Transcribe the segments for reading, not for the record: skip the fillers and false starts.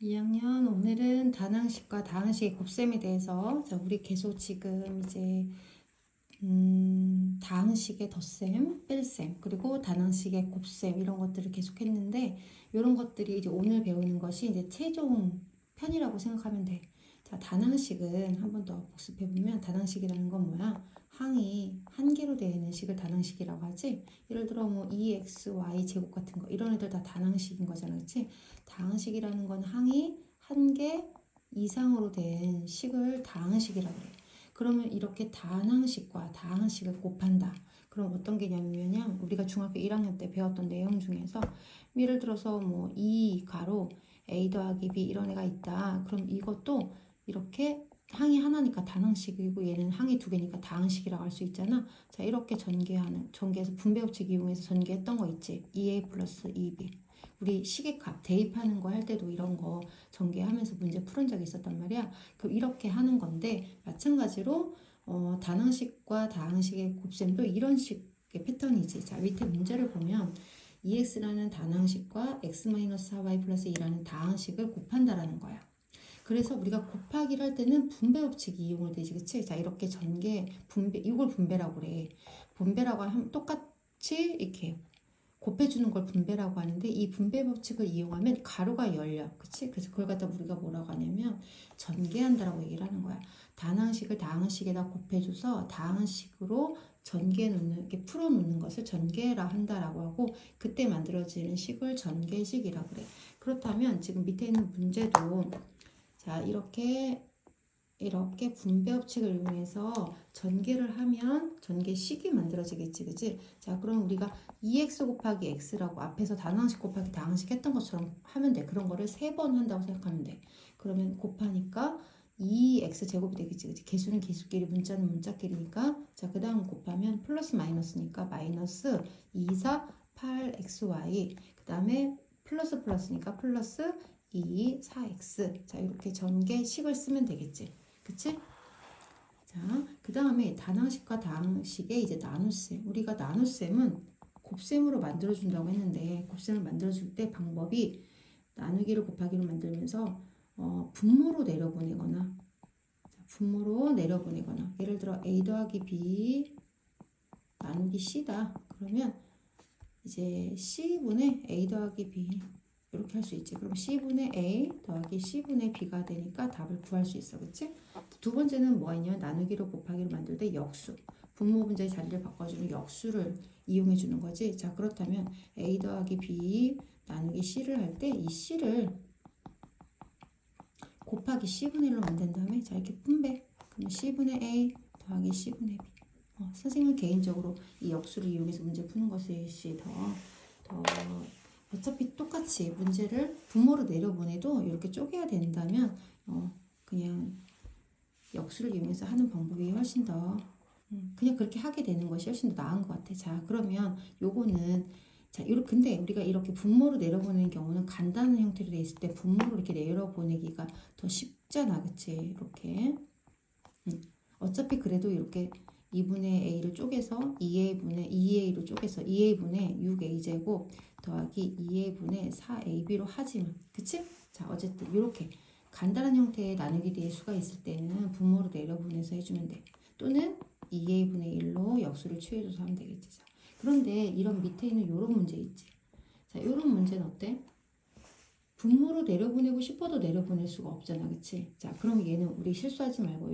2학년 오늘은 다항식과 다항식의 곱셈에 대해서 우리 계속 지금 이제 다항식의 덧셈, 뺄셈, 그리고 단항식의 곱셈 이런 것들을 계속 했는데 이런 것들이 이제 오늘 배우는 것이 이제 최종 편이라고 생각하면 돼. 자, 단항식은 한 번 더 복습해 보면 단항식이라는 건 뭐야? 항이 한 개로 되어 있는 식을 단항식이라고 하지. 예를 들어 뭐 2x, y 제곱 같은 거 이런 애들 다 단항식인 거잖아, 그렇지? 다항식이라는 건 항이 한 개 이상으로 된 식을 다항식이라고 그래. 그러면 이렇게 단항식과 다항식을 곱한다. 그럼 어떤 개념이냐면 우리가 중학교 1학년 때 배웠던 내용 중에서 예를 들어서 뭐 2 가로 a 더하기 b 이런 애가 있다. 그럼 이것도 이렇게 항이 하나니까 단항식이고 얘는 항이 두 개니까 다항식이라고 할 수 있잖아. 자, 이렇게 전개해서 분배법칙 이용해서 전개했던 거 있지. 2a 플러스 2b. 우리 식의 값 대입하는 거 할 때도 이런 거 전개하면서 문제 풀은 적이 있었단 말이야. 그럼 이렇게 하는 건데 마찬가지로 단항식과 다항식의 곱셈도 이런 식의 패턴이지. 자, 밑에 문제를 보면 2x라는 단항식과 x-4y 플러스 2라는 다항식을 곱한다라는 거야. 그래서 우리가 곱하기를 할 때는 분배법칙 이용을 되지, 그치? 자, 이렇게 이걸 분배라고 그래. 분배라고 하면 똑같이 이렇게 곱해주는 걸 분배라고 하는데 이 분배 법칙을 이용하면 가로가 열려. 그치? 그래서 그걸 갖다 우리가 뭐라고 하냐면 전개한다라고 얘기를 하는 거야. 단항식을 다항식에다 곱해줘서 다항식으로 전개해놓는, 이렇게 풀어놓는 것을 전개라 한다라고 하고 그때 만들어지는 식을 전개식이라고 그래. 그렇다면 지금 밑에 있는 문제도 자, 이렇게 분배 법칙을 이용해서 전개를 하면 전개식이 만들어지겠지, 그치? 자, 그럼 우리가 2x 곱하기 x라고 앞에서 단항식 곱하기 다항식 했던 것처럼 하면 돼. 그런 거를 3번 한다고 생각하면 돼. 그러면 곱하니까 2x 제곱이 되겠지, 그치? 개수는 개수끼리, 문자는 문자끼리니까. 자, 그 다음 곱하면 플러스 마이너스니까 마이너스 2, 4, 8xy. 그 다음에 플러스니까 플러스 2, 4x. 자, 이렇게 전개식을 쓰면 되겠지. 그치? 자, 그 다음에 단항식과 다항식의 이제 나눗셈. 우리가 나눗셈은 곱셈으로 만들어준다고 했는데 곱셈을 만들어줄 때 방법이 나누기를 곱하기로 만들면서 분모로 내려보내거나 예를 들어 a 더하기 b 나누기 c다. 그러면 이제 c분의 a 더하기 b 이렇게 할 수 있지. 그럼 c분의 a 더하기 c분의 b가 되니까 답을 구할 수 있어. 그치? 두 번째는 뭐였냐면 나누기로 곱하기로 만들 때 역수. 분모 분자의 자리를 바꿔주는 역수를 이용해 주는 거지. 자, 그렇다면 a 더하기 b 나누기 c를 할 때 이 c를 곱하기 c분의 1로 만든 다음에 자, 이렇게 분배. 그러면 c분의 a 더하기 c분의 b. 선생님은 개인적으로 이 역수를 이용해서 문제 푸는 것이 더 어차피 똑같이 문제를 분모로 내려보내도 이렇게 쪼개야 된다면 그냥 역수를 이용해서 하는 방법이 훨씬 더 그냥 그렇게 하게 되는 것이 훨씬 더 나은 것 같아. 자, 그러면 요거는 자, 근데 우리가 이렇게 분모로 내려보내는 경우는 간단한 형태로 돼 있을 때 분모로 이렇게 내려보내기가 더 쉽잖아, 그치? 이렇게 어차피 그래도 이렇게 2분의 a를 쪼개서 2a로 쪼개서 2a분의 6a제곱 더하기 2a분의 4ab로 하지만 그치? 자, 어쨌든 이렇게 간단한 형태의 나누기 뒤에 수가 있을 때는 분모로 내려보내서 해주면 돼. 또는 2a분의 1로 역수를 취해줘서 하면 되겠지. 자, 그런데 이런 밑에 있는 이런 문제 있지. 자, 이런 문제는 어때? 분모로 내려보내고 싶어도 내려보낼 수가 없잖아, 그치? 자, 그럼 얘는 우리 실수하지 말고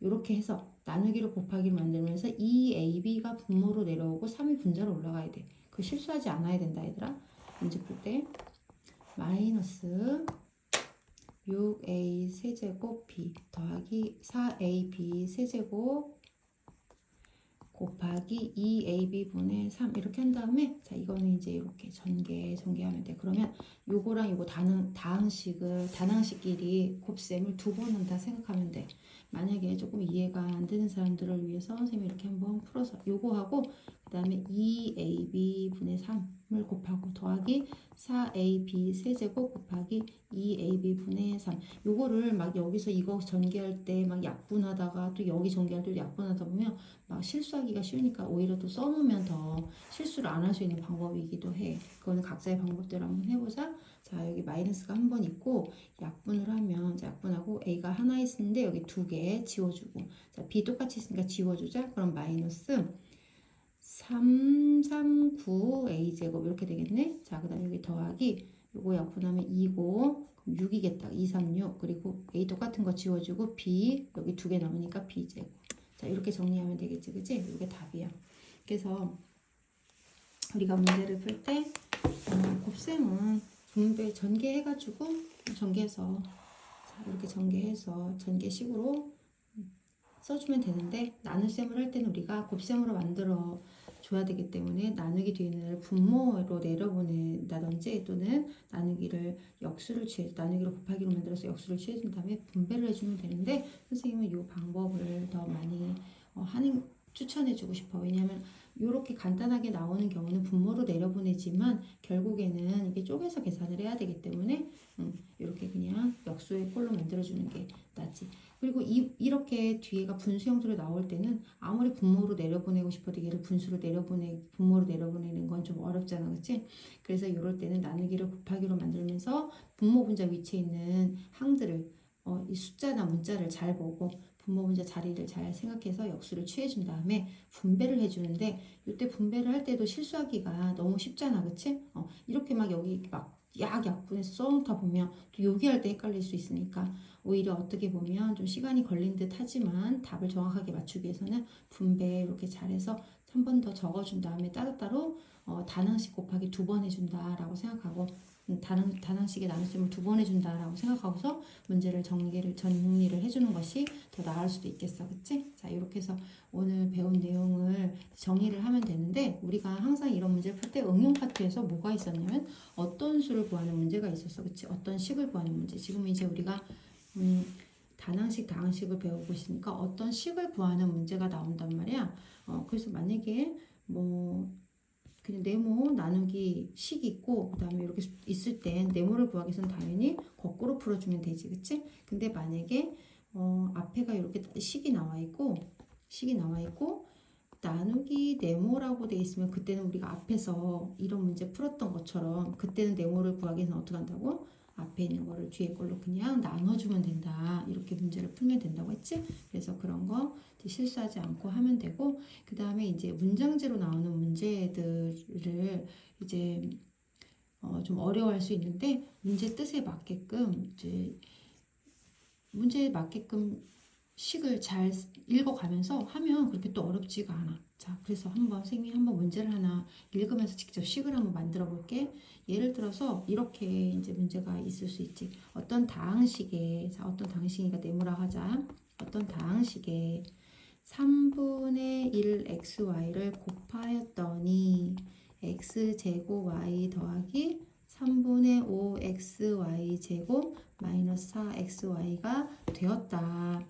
이렇게 해서 나누기로 곱하기를 만들면서 2ab가 분모로 내려오고 3이 분자로 올라가야 돼. 그 실수하지 않아야 된다, 얘들아. 문제 풀 때 마이너스 6a 세제곱 b 더하기 4ab 세제곱 곱하기 2ab분의 3 이렇게 한 다음에 자, 이거는 이제 이렇게 전개하면 돼. 그러면 요거랑 요거 단항식끼리 곱셈을 두 번 한다 생각하면 돼. 만약에 조금 이해가 안 되는 사람들을 위해서 선생님이 이렇게 한번 풀어서 요거하고 그 다음에 2ab분의 3 곱하고 더하기 4ab 세제곱 곱하기 2ab 분의 3. 요거를 막 여기서 이거 전개할 때 막 약분하다가 또 여기 전개할 때도 약분하다 보면 막 실수하기가 쉬우니까 오히려 또 써놓으면 더 실수를 안 할 수 있는 방법이기도 해. 그거는 각자의 방법대로 한번 해보자. 자, 여기 마이너스가 한 번 있고 약분을 하면, 자, 약분하고 a가 하나 있는데 여기 두 개 지워주고, 자, b 똑같이 있으니까 지워주자. 그럼 마이너스 339a제곱 이렇게 되겠네. 자, 그 다음에 여기 더하기, 요거 약분하면 2고 6이겠다. 236. 그리고 a 똑같은 거 지워주고 b 여기 두 개 남으니까 b제곱. 자, 이렇게 정리하면 되겠지, 그치? 이게 답이야. 그래서 우리가 문제를 풀 때 곱셈은 분배 전개해가지고 전개해서, 자, 이렇게 전개해서 전개식으로 써주면 되는데, 나눗셈을 할 때는 우리가 곱셈으로 만들어 줘야 되기 때문에 나누기 뒤에 있는 분모로 내려보낸다든지, 또는 나누기를 역수를 취해, 나누기를 곱하기로 만들어서 역수를 취해준 다음에 분배를 해주면 되는데, 선생님은 이 방법을 더 많이 추천해주고 싶어. 왜냐하면 이렇게 간단하게 나오는 경우는 분모로 내려보내지만 결국에는 이게 쪼개서 계산을 해야 되기 때문에 이렇게 그냥 역수의 꼴로 만들어주는 게 낫지. 그리고 이렇게 뒤에가 분수 형태로 나올 때는 아무리 분모로 내려보내고 싶어도 얘를 분모로 내려보내는 건 좀 어렵잖아, 그치? 그래서 이럴 때는 나누기를 곱하기로 만들면서 분모 분자 위치에 있는 항들을 이 숫자나 문자를 잘 보고 분모 분자 자리를 잘 생각해서 역수를 취해준 다음에 분배를 해주는데, 이때 분배를 할 때도 실수하기가 너무 쉽잖아, 그치? 이렇게 막 여기 막 약분해서 써놓다 보면 또 여기 할 때 헷갈릴 수 있으니까 오히려 어떻게 보면 좀 시간이 걸린 듯 하지만 답을 정확하게 맞추기 위해서는 분배 이렇게 잘해서 한 번 더 적어준 다음에 따로따로 단항식 곱하기 2번 해준다라고 생각하고, 단항식의 나눗셈을 2번 해준다라고 생각하고서 문제를 정리를 해주는 것이 더 나을 수도 있겠어, 그치? 자, 이렇게 해서 오늘 배운 내용을 정리를 하면 되는데, 우리가 항상 이런 문제를 풀 때 응용 파트에서 뭐가 있었냐면 어떤 수를 구하는 문제가 있었어, 그치? 어떤 식을 구하는 문제. 지금 이제 우리가 단항식, 다항식을 배우고 있으니까 어떤 식을 구하는 문제가 나온단 말이야. 그래서 만약에 뭐 그냥 네모 나누기 식 있고, 그 다음에 이렇게 있을 땐 네모를 구하기 위해서는 당연히 거꾸로 풀어주면 되지, 그치? 근데 만약에 앞에가 이렇게 식이 나와 있고 나누기 네모라고 돼 있으면, 그때는 우리가 앞에서 이런 문제 풀었던 것처럼 그때는 네모를 구하기 위해서는 어떻게 한다고? 앞에 있는 거를 뒤에 걸로 그냥 나눠주면 된다. 이렇게 문제를 풀면 된다고 했지? 그래서 그런 거 실수하지 않고 하면 되고, 그 다음에 이제 문장제로 나오는 문제들을 이제 좀 어려워할 수 있는데, 문제 뜻에 맞게끔 이제 문제에 맞게끔 식을 잘 읽어가면서 하면 그렇게 또 어렵지가 않아. 자, 그래서 선생님이 한번 문제를 하나 읽으면서 직접 식을 한번 만들어 볼게. 예를 들어서 이렇게 이제 문제가 있을 수 있지. 어떤 다항식에, 자, 어떤 다항식이니까 네모라 하자. 어떤 다항식에 3분의 1 xy를 곱하였더니 x제곱 y 더하기 3분의 5 xy제곱 마이너스 4xy가 되었다.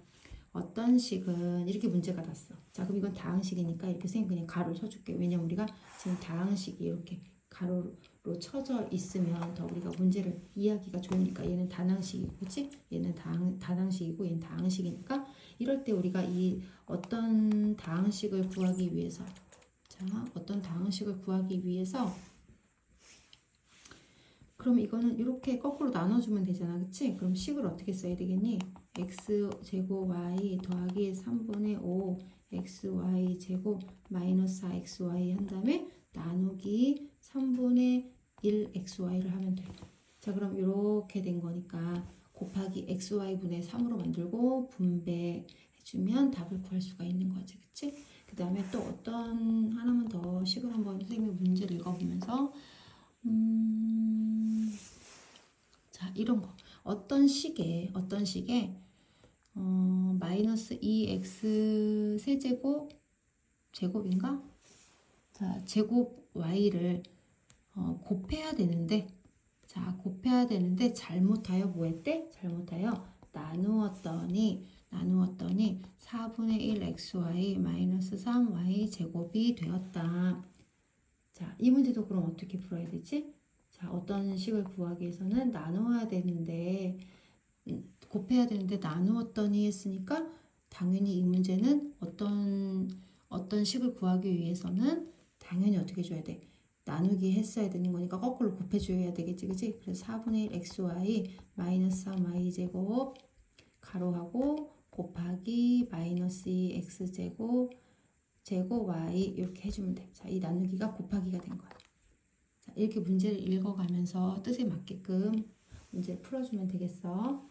어떤 식은 이렇게 문제가 났어. 자, 그럼 이건 다항식이니까 이렇게 선생님 그냥 가로를 쳐줄게. 왜냐면 우리가 지금 다항식이 이렇게 가로로 쳐져 있으면 더 우리가 문제를 이해하기가 좋으니까. 얘는 단항식이고, 그치? 얘는 단항식이고 얘는 다항식이니까, 이럴 때 우리가 이 어떤 다항식을 구하기 위해서, 자, 어떤 다항식을 구하기 위해서, 그럼 이거는 이렇게 거꾸로 나눠주면 되잖아, 그치? 그럼 식을 어떻게 써야 되겠니? x제곱 y 더하기 3분의 5 xy제곱 마이너스 4xy 한 다음에 나누기 3분의 1 xy를 하면 돼. 자, 그럼 이렇게 된 거니까 곱하기 xy분의 3으로 만들고 분배해주면 답을 구할 수가 있는 거지, 그치? 그 다음에 또 어떤 하나만 더 식을 한번 선생님의 문제를 읽어보면서 자, 이런 거. 어떤 식에 마이너스 2x 세제곱 제곱인가? 자, 제곱 y를 곱해야 되는데, 자, 곱해야 되는데 잘못하여 뭐 했대? 잘못하여 나누었더니 4분의 1 xy 마이너스 3y 제곱이 되었다. 자, 이 문제도 그럼 어떻게 풀어야 되지? 자, 어떤 식을 구하기 위해서는 나누어야 되는데 곱해야 되는데 나누었더니 했으니까 당연히 이 문제는 어떤 식을 구하기 위해서는 당연히 어떻게 줘야 돼? 나누기 했어야 되는 거니까 거꾸로 곱해줘야 되겠지, 그치? 그래서 4분의 1 xy 마이너스 3y 제곱 가로하고 곱하기 마이너스 2 x제곱 제곱 y 이렇게 해주면 돼. 자, 이 나누기가 곱하기가 된 거야. 자, 이렇게 문제를 읽어가면서 뜻에 맞게끔 문제를 풀어주면 되겠어.